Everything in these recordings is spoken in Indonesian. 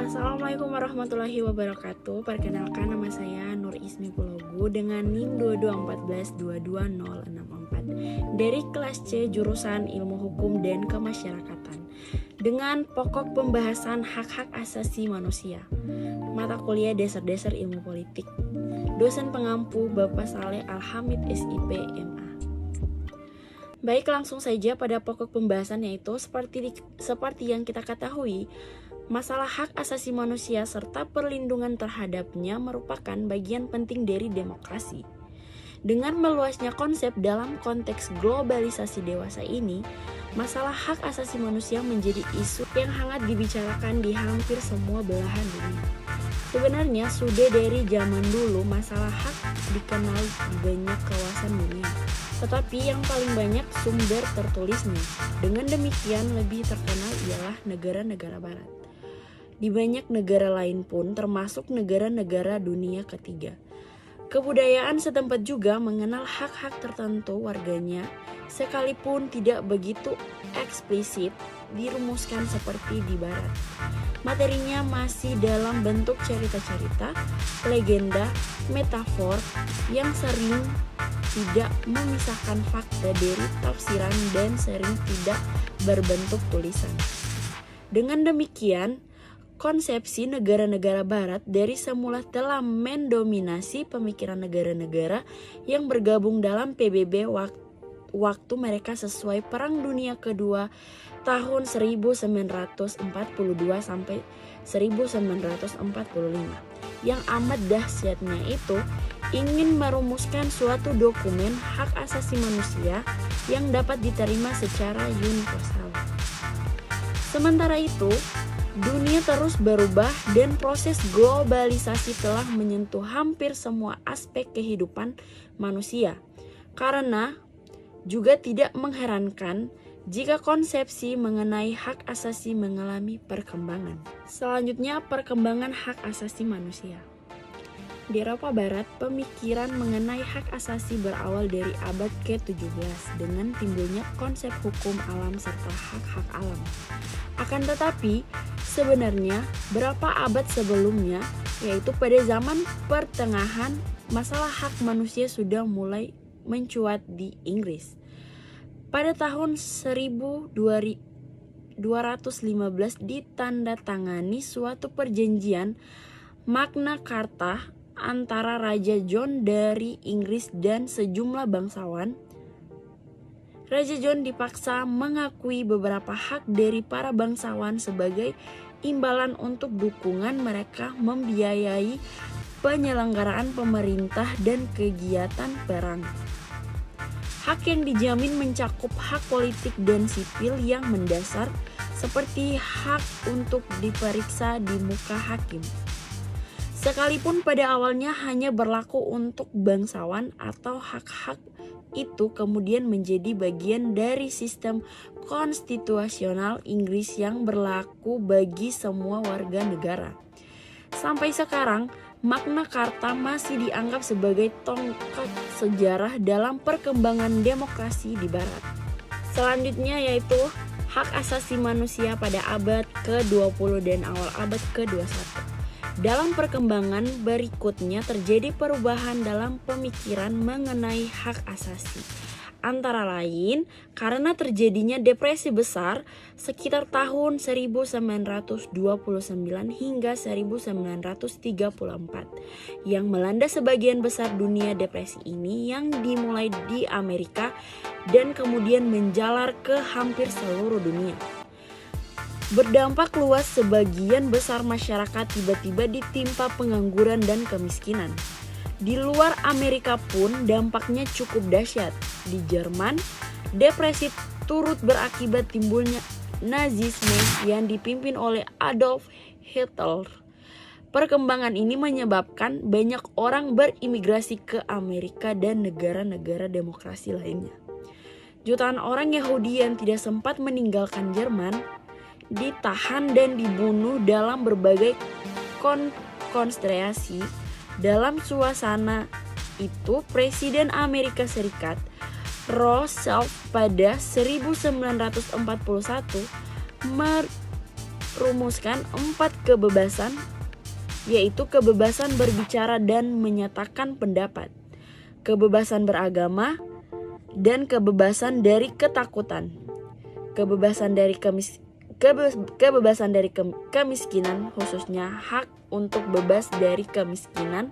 Assalamualaikum warahmatullahi wabarakatuh. Perkenalkan, nama saya Nur Ismi Pulogu dengan NIM 2214220064 dari kelas C jurusan Ilmu Hukum dan Kemasyarakatan dengan pokok pembahasan hak-hak asasi manusia. Mata kuliah Dasar-Dasar Ilmu Politik. Dosen pengampu Bapak Saleh Al-Hamid SIP MA. Baik, langsung saja pada pokok pembahasan, yaitu seperti yang kita ketahui, masalah hak asasi manusia serta perlindungan terhadapnya merupakan bagian penting dari demokrasi. Dengan meluasnya konsep dalam konteks globalisasi dewasa ini, masalah hak asasi manusia menjadi isu yang hangat dibicarakan di hampir semua belahan dunia. Sebenarnya sudah dari zaman dulu masalah hak dikenal di banyak kawasan dunia, tetapi yang paling banyak sumber tertulisnya. Dengan demikian lebih terkenal ialah negara-negara barat. Di banyak negara lain pun, termasuk negara-negara dunia ketiga, kebudayaan setempat juga mengenal hak-hak tertentu warganya, sekalipun tidak begitu eksplisit dirumuskan seperti di barat. Materinya masih dalam bentuk cerita-cerita, legenda, metafor yang sering tidak memisahkan fakta dari tafsiran dan sering tidak berbentuk tulisan. Dengan demikian, konsepsi negara-negara barat dari semula telah mendominasi pemikiran negara-negara yang bergabung dalam PBB waktu mereka sesuai Perang Dunia Kedua tahun 1942 sampai 1945. Yang amat dahsyatnya itu ingin merumuskan suatu dokumen hak asasi manusia yang dapat diterima secara universal. Sementara itu, dunia terus berubah dan proses globalisasi telah menyentuh hampir semua aspek kehidupan manusia. Karena juga tidak mengherankan jika konsepsi mengenai hak asasi mengalami perkembangan. Selanjutnya, perkembangan hak asasi manusia. Di Eropa Barat, pemikiran mengenai hak asasi berawal dari abad ke-17 dengan timbulnya konsep hukum alam serta hak-hak alam. Akan tetapi, sebenarnya berapa abad sebelumnya, yaitu pada zaman pertengahan, masalah hak manusia sudah mulai mencuat di Inggris. Pada tahun 1215 ditandatangani suatu perjanjian Magna Carta antara Raja John dari Inggris dan sejumlah bangsawan. Raja John dipaksa mengakui beberapa hak dari para bangsawan sebagai imbalan untuk dukungan mereka membiayai penyelenggaraan pemerintah dan kegiatan perang. Hak yang dijamin mencakup hak politik dan sipil yang mendasar, seperti hak untuk diperiksa di muka hakim. Sekalipun pada awalnya hanya berlaku untuk bangsawan, atau hak-hak itu kemudian menjadi bagian dari sistem konstitusional Inggris yang berlaku bagi semua warga negara. Sampai sekarang, Magna Carta masih dianggap sebagai tonggak sejarah dalam perkembangan demokrasi di barat. Selanjutnya yaitu hak asasi manusia pada abad ke-20 dan awal abad ke-21. Dalam perkembangan berikutnya terjadi perubahan dalam pemikiran mengenai hak asasi. Antara lain karena terjadinya depresi besar sekitar tahun 1929 hingga 1934 yang melanda sebagian besar dunia. Depresi ini yang dimulai di Amerika dan kemudian menjalar ke hampir seluruh dunia. Berdampak luas, sebagian besar masyarakat tiba-tiba ditimpa pengangguran dan kemiskinan. Di luar Amerika pun dampaknya cukup dahsyat. Di Jerman, depresi turut berakibat timbulnya Nazisme yang dipimpin oleh Adolf Hitler. Perkembangan ini menyebabkan banyak orang berimigrasi ke Amerika dan negara-negara demokrasi lainnya. Jutaan orang Yahudi yang tidak sempat meninggalkan Jerman ditahan dan dibunuh dalam berbagai konsentrasi. Dalam suasana itu, Presiden Amerika Serikat Roosevelt pada 1941 merumuskan 4 kebebasan, yaitu kebebasan berbicara dan menyatakan pendapat, kebebasan beragama, dan kebebasan dari ketakutan, kebebasan dari kemiskinan, khususnya hak untuk bebas dari kemiskinan,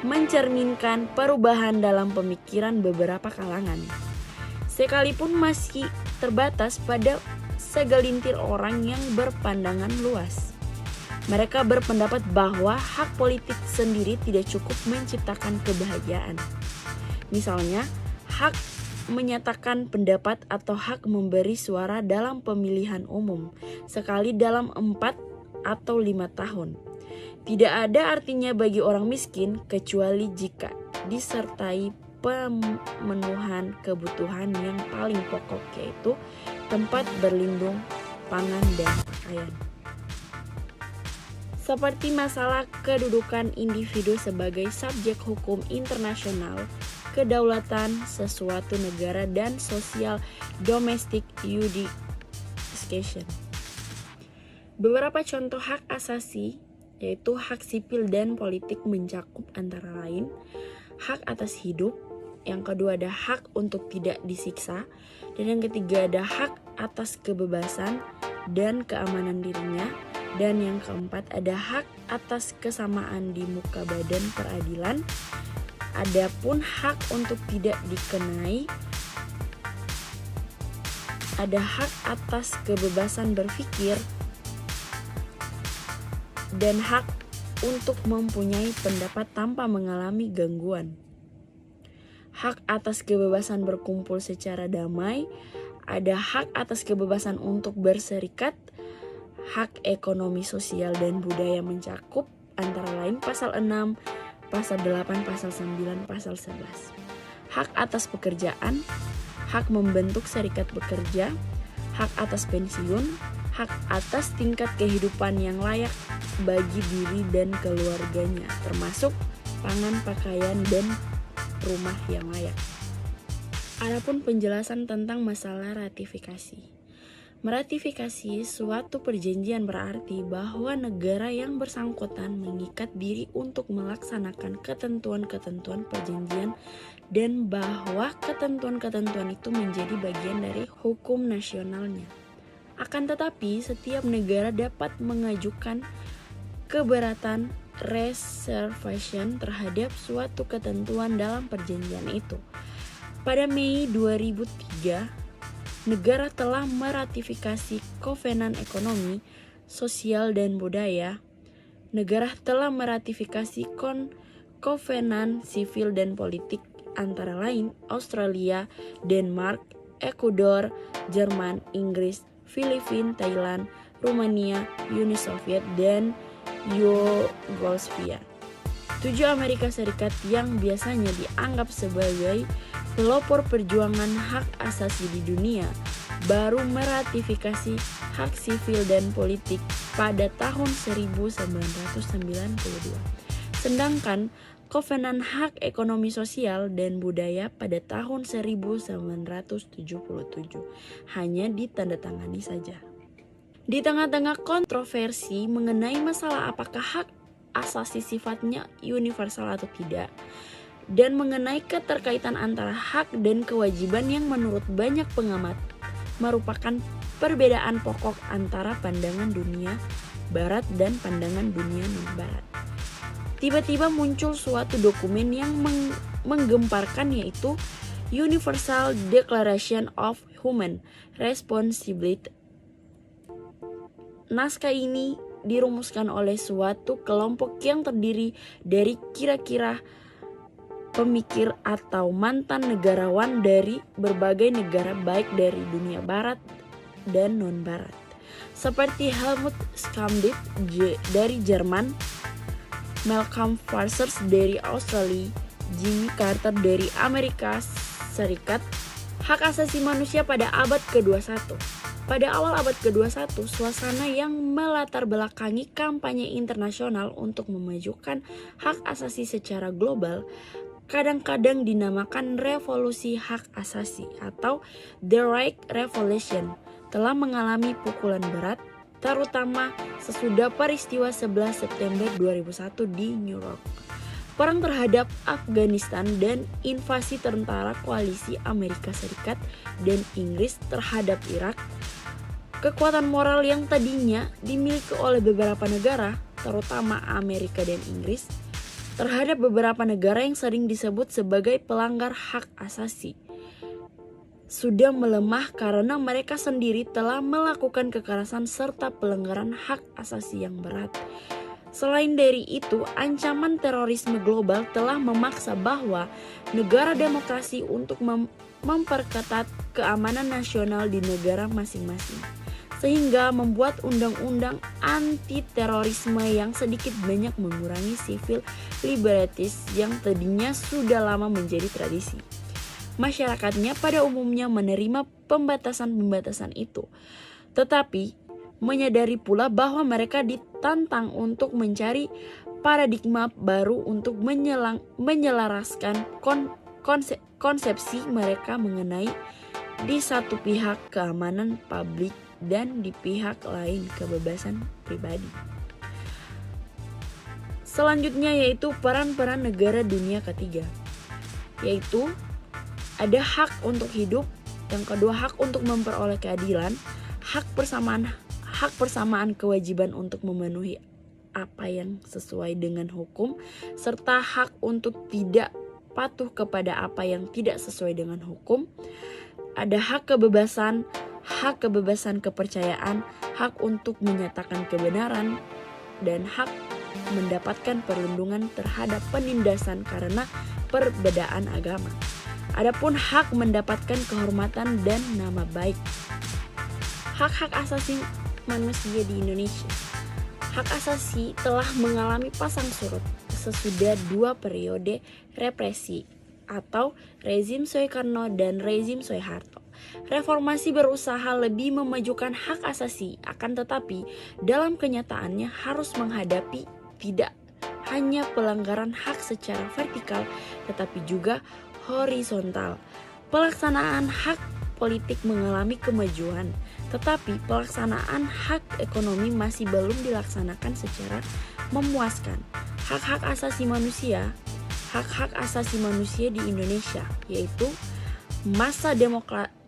mencerminkan perubahan dalam pemikiran beberapa kalangan, sekalipun masih terbatas pada segelintir orang yang berpandangan luas. Mereka berpendapat bahwa hak politik sendiri tidak cukup menciptakan kebahagiaan. Misalnya, hak menyatakan pendapat atau hak memberi suara dalam pemilihan umum sekali dalam 4 atau 5 tahun. Tidak ada artinya bagi orang miskin kecuali jika disertai pemenuhan kebutuhan yang paling pokok, yaitu tempat berlindung, pangan, dan pakaian. Seperti masalah kedudukan individu sebagai subjek hukum internasional, kedaulatan sesuatu negara, dan sosial domestic jurisdiction. Beberapa contoh hak asasi, yaitu hak sipil dan politik, mencakup antara lain hak atas hidup, yang kedua ada hak untuk tidak disiksa, dan yang ketiga ada hak atas kebebasan dan keamanan dirinya, dan yang keempat ada hak atas kesamaan di muka badan peradilan. Adapun hak untuk tidak dikenai, ada hak atas kebebasan berpikir dan hak untuk mempunyai pendapat tanpa mengalami gangguan. Hak atas kebebasan berkumpul secara damai, ada hak atas kebebasan untuk berserikat. Hak ekonomi, sosial, dan budaya mencakup antara lain pasal 6, pasal 8, pasal 9, pasal 11. Hak atas pekerjaan, hak membentuk serikat pekerja, hak atas pensiun, hak atas tingkat kehidupan yang layak bagi diri dan keluarganya, termasuk pangan, pakaian, dan rumah yang layak. Adapun penjelasan tentang masalah ratifikasi. Meratifikasi suatu perjanjian berarti bahwa negara yang bersangkutan mengikat diri untuk melaksanakan ketentuan-ketentuan perjanjian dan bahwa ketentuan-ketentuan itu menjadi bagian dari hukum nasionalnya. Akan tetapi, setiap negara dapat mengajukan keberatan reservation terhadap suatu ketentuan dalam perjanjian itu. Pada Mei 2003, negara telah meratifikasi Kovenan Ekonomi, Sosial, dan Budaya. Negara telah meratifikasi Kovenan Sivil dan Politik, antara lain Australia, Denmark, Ekuador, Jerman, Inggris, Filipina, Thailand, Rumania, Uni Soviet, dan Yugoslavia. 7 Amerika Serikat yang biasanya dianggap sebagai pelopor perjuangan hak asasi di dunia baru meratifikasi hak sivil dan politik pada tahun 1992. Sedangkan Kovenan Hak Ekonomi, Sosial, dan Budaya pada tahun 1977 hanya ditandatangani saja. Di tengah-tengah kontroversi mengenai masalah apakah hak asasi sifatnya universal atau tidak, dan mengenai keterkaitan antara hak dan kewajiban yang menurut banyak pengamat merupakan perbedaan pokok antara pandangan dunia barat dan pandangan dunia non-barat. Tiba-tiba muncul suatu dokumen yang menggemparkan, yaitu Universal Declaration of Human Responsibility. Naskah ini dirumuskan oleh suatu kelompok yang terdiri dari kira-kira pemikir atau mantan negarawan dari berbagai negara baik dari dunia barat dan non-barat, seperti Helmut Schmidt dari Jerman, Malcolm Fraser dari Australia, Jimmy Carter dari Amerika Serikat. Hak asasi manusia pada abad ke-21. Pada awal abad ke-21, suasana yang melatar belakangi kampanye internasional untuk memajukan hak asasi secara global kadang-kadang dinamakan revolusi hak asasi atau The Right Revolution telah mengalami pukulan berat, terutama sesudah peristiwa 11 September 2001 di New York. Perang terhadap Afghanistan dan invasi tentara koalisi Amerika Serikat dan Inggris terhadap Irak, kekuatan moral yang tadinya dimiliki oleh beberapa negara, terutama Amerika dan Inggris, terhadap beberapa negara yang sering disebut sebagai pelanggar hak asasi, sudah melemah karena mereka sendiri telah melakukan kekerasan serta pelanggaran hak asasi yang berat. Selain dari itu, ancaman terorisme global telah memaksa bahwa negara demokrasi untuk memperketat keamanan nasional di negara masing-masing, sehingga membuat undang-undang anti-terorisme yang sedikit banyak mengurangi civil liberties yang tadinya sudah lama menjadi tradisi. Masyarakatnya pada umumnya menerima pembatasan-pembatasan itu, tetapi menyadari pula bahwa mereka ditantang untuk mencari paradigma baru untuk menyelaraskan konsepsi mereka mengenai di satu pihak keamanan publik dan di pihak lain kebebasan pribadi. Selanjutnya yaitu peran-peran negara dunia ketiga, yaitu ada hak untuk hidup, yang kedua hak untuk memperoleh keadilan, hak persamaan kewajiban untuk memenuhi apa yang sesuai dengan hukum, serta hak untuk tidak patuh kepada apa yang tidak sesuai dengan hukum. Ada hak kebebasan kepercayaan, hak untuk menyatakan kebenaran, dan hak mendapatkan perlindungan terhadap penindasan karena perbedaan agama. Adapun hak mendapatkan kehormatan dan nama baik. Hak-hak asasi manusia di Indonesia. Hak asasi telah mengalami pasang surut sesudah 2 periode represi atau rezim Soekarno dan rezim Soeharto. Reformasi berusaha lebih memajukan hak asasi, akan tetapi dalam kenyataannya harus menghadapi tidak hanya pelanggaran hak secara vertikal tetapi juga horizontal. Pelaksanaan hak politik mengalami kemajuan, tetapi pelaksanaan hak ekonomi masih belum dilaksanakan secara memuaskan. Hak-hak asasi manusia di Indonesia yaitu masa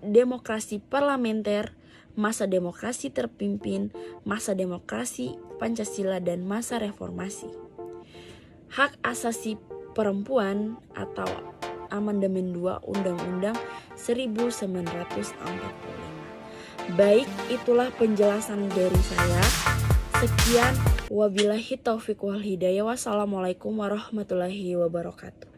demokrasi parlementer, masa demokrasi terpimpin, masa demokrasi Pancasila, dan masa reformasi. Hak asasi perempuan atau Amandemen 2 Undang-Undang 1945. Baik, itulah penjelasan dari saya. Sekian, wabillahi taufiq wal hidayah. Wassalamualaikum warahmatullahi wabarakatuh.